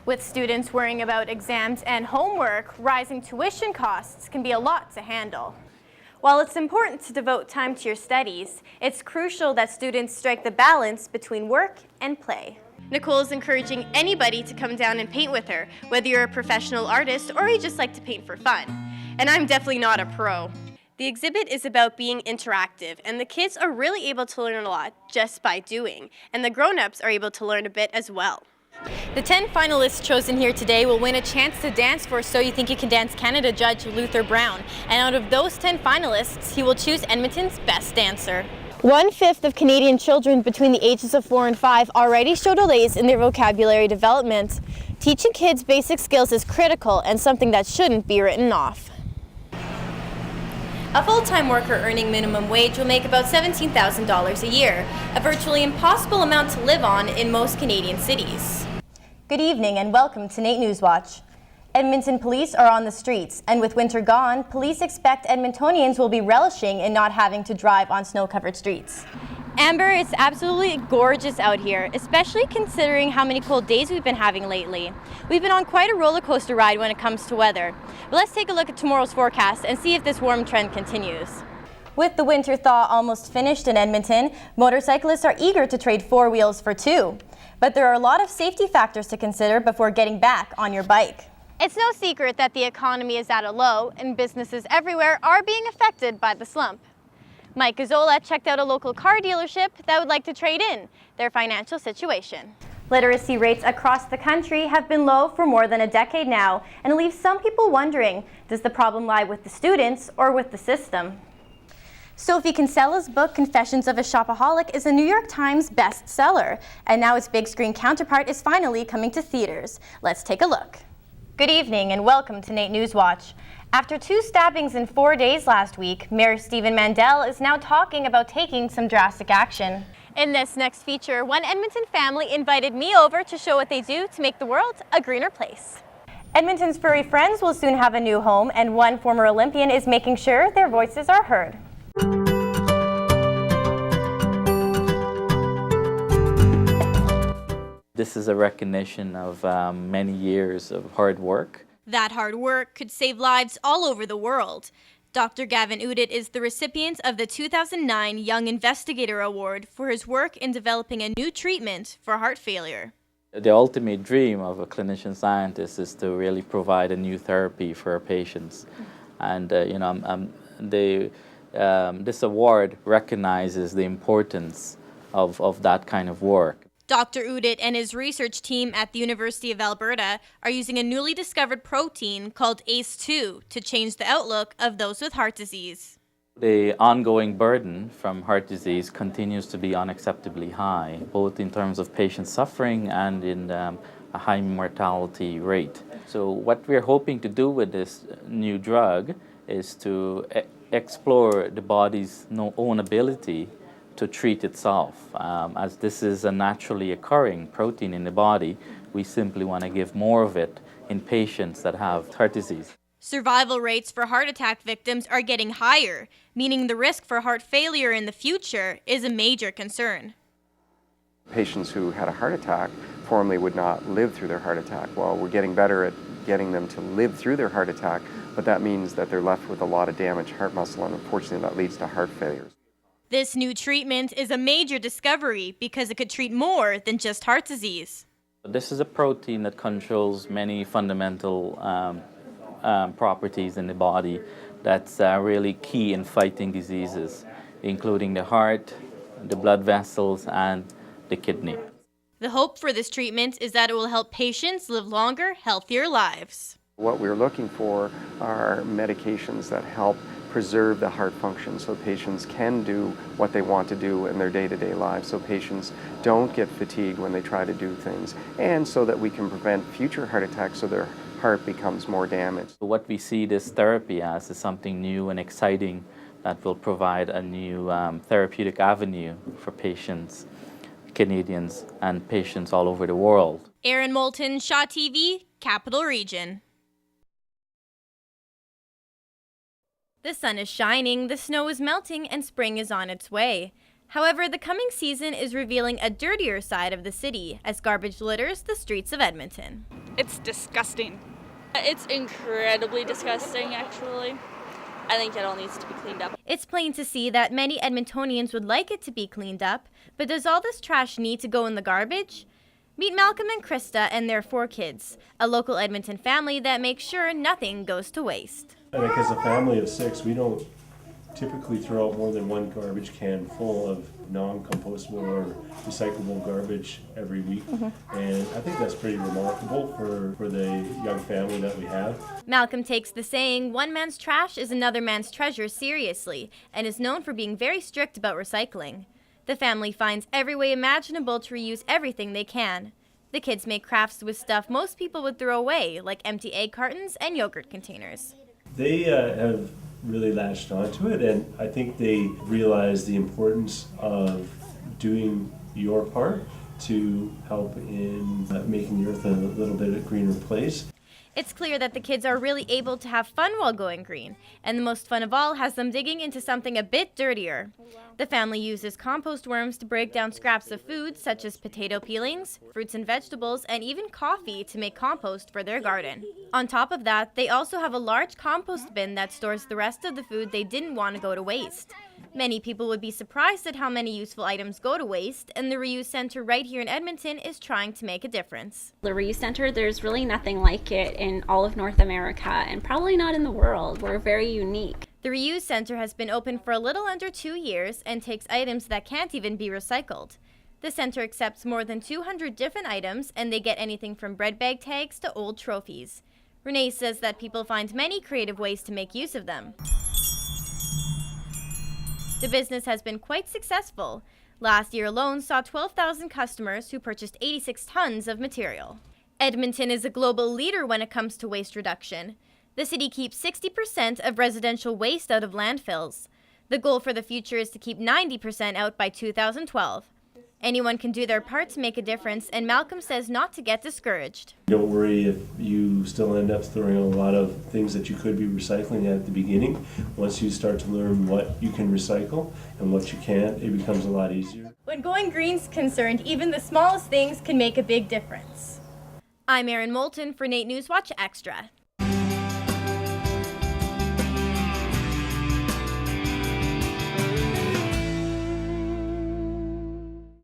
With students worrying about exams and homework, rising tuition costs can be a lot to handle. While it's important to devote time to your studies, it's crucial that students strike the balance between work and play. Nicole is encouraging anybody to come down and paint with her, whether you're a professional artist or you just like to paint for fun. And I'm definitely not a pro. The exhibit is about being interactive, and the kids are really able to learn a lot just by doing, and the grown-ups are able to learn a bit as well. The 10 finalists chosen here today will win a chance to dance for So You Think You Can Dance Canada judge Luther Brown, and out of those 10 finalists, he will choose Edmonton's best dancer. 1/5 of Canadian children between the ages of 4 and 5 already show delays in their vocabulary development. Teaching kids basic skills is critical and something that shouldn't be written off. A full-time worker earning minimum wage will make about $17,000 a year, a virtually impossible amount to live on in most Canadian cities. Good evening and welcome to Nate Newswatch. Edmonton police are on the streets, and with winter gone, police expect Edmontonians will be relishing in not having to drive on snow-covered streets. Amber, it's absolutely gorgeous out here, especially considering how many cold days we've been having lately. We've been on quite a roller coaster ride when it comes to weather. But let's take a look at tomorrow's forecast and see if this warm trend continues. With the winter thaw almost finished in Edmonton, motorcyclists are eager to trade 4 wheels for 2. But there are a lot of safety factors to consider before getting back on your bike. It's no secret that the economy is at a low and businesses everywhere are being affected by the slump. Mike Gazzola checked out a local car dealership that would like to trade in their financial situation. Literacy rates across the country have been low for more than a decade now, and it leaves some people wondering, does the problem lie with the students or with the system? Sophie Kinsella's book, Confessions of a Shopaholic, is a New York Times bestseller, and now its big screen counterpart is finally coming to theaters. Let's take a look. Good evening and welcome to Nate Newswatch. After 2 stabbings in 4 days last week, Mayor Stephen Mandel is now talking about taking some drastic action. In this next feature, one Edmonton family invited me over to show what they do to make the world a greener place. Edmonton's furry friends will soon have a new home, and one former Olympian is making sure their voices are heard. This is a recognition of many years of hard work. That hard work could save lives all over the world. Dr. Gavin Udit is the recipient of the 2009 Young Investigator Award for his work in developing a new treatment for heart failure. The ultimate dream of a clinician scientist is to really provide a new therapy for our patients. And this award recognizes the importance of that kind of work. Dr. Udit and his research team at the University of Alberta are using a newly discovered protein called ACE2 to change the outlook of those with heart disease. The ongoing burden from heart disease continues to be unacceptably high, both in terms of patient suffering and in a high mortality rate. So what we're hoping to do with this new drug is to explore the body's own ability to treat itself. As this is a naturally occurring protein in the body, we simply want to give more of it in patients that have heart disease. Survival rates for heart attack victims are getting higher, meaning the risk for heart failure in the future is a major concern. Patients who had a heart attack formerly would not live through their heart attack. Well, we're getting better at getting them to live through their heart attack, but that means that they're left with a lot of damaged heart muscle, and unfortunately that leads to heart failures. This new treatment is a major discovery because it could treat more than just heart disease. This is a protein that controls many fundamental properties in the body that's really key in fighting diseases, including the heart, the blood vessels, and the kidney. The hope for this treatment is that it will help patients live longer, healthier lives. What we're looking for are medications that help preserve the heart function so patients can do what they want to do in their day-to-day lives, so patients don't get fatigued when they try to do things, and so that we can prevent future heart attacks so their heart becomes more damaged. What we see this therapy as is something new and exciting that will provide a new therapeutic avenue for patients, Canadians, and patients all over the world. Erin, Moulton, Shaw TV, Capital Region. The sun is shining, the snow is melting, and spring is on its way. However, the coming season is revealing a dirtier side of the city as garbage litters the streets of Edmonton. It's disgusting. It's incredibly disgusting, actually. I think it all needs to be cleaned up. It's plain to see that many Edmontonians would like it to be cleaned up, but does all this trash need to go in the garbage? Meet Malcolm and Krista and their 4 kids, a local Edmonton family that makes sure nothing goes to waste. I think as a family of 6, we don't typically throw out more than 1 garbage can full of non-compostable or recyclable garbage every week. And I think that's pretty remarkable for the young family that we have. Malcolm takes the saying, "One man's trash is another man's treasure," seriously, and is known for being very strict about recycling. The family finds every way imaginable to reuse everything they can. The kids make crafts with stuff most people would throw away, like empty egg cartons and yogurt containers. They have really latched onto it, and I think they realize the importance of doing your part to help in making the earth a little bit a greener place. It's clear that the kids are really able to have fun while going green, and the most fun of all has them digging into something a bit dirtier. The family uses compost worms to break down scraps of food such as potato peelings, fruits and vegetables, and even coffee to make compost for their garden. On top of that, they also have a large compost bin that stores the rest of the food they didn't want to go to waste. Many people would be surprised at how many useful items go to waste, and the Reuse Center right here in Edmonton is trying to make a difference. The Reuse Center, there's really nothing like it in all of North America, and probably not in the world. We're very unique. The Reuse Center has been open for a little under 2 years and takes items that can't even be recycled. The center accepts more than 200 different items, and they get anything from bread bag tags to old trophies. Renee says that people find many creative ways to make use of them. The business has been quite successful. Last year alone saw 12,000 customers who purchased 86 tons of material. Edmonton is a global leader when it comes to waste reduction. The city keeps 60% of residential waste out of landfills. The goal for the future is to keep 90% out by 2012. Anyone can do their part to make a difference, and Malcolm says not to get discouraged. Don't worry if you still end up throwing a lot of things that you could be recycling at the beginning. Once you start to learn what you can recycle and what you can't, it becomes a lot easier. When going green's concerned, even the smallest things can make a big difference. I'm Erin Moulton for Nate Newswatch Extra.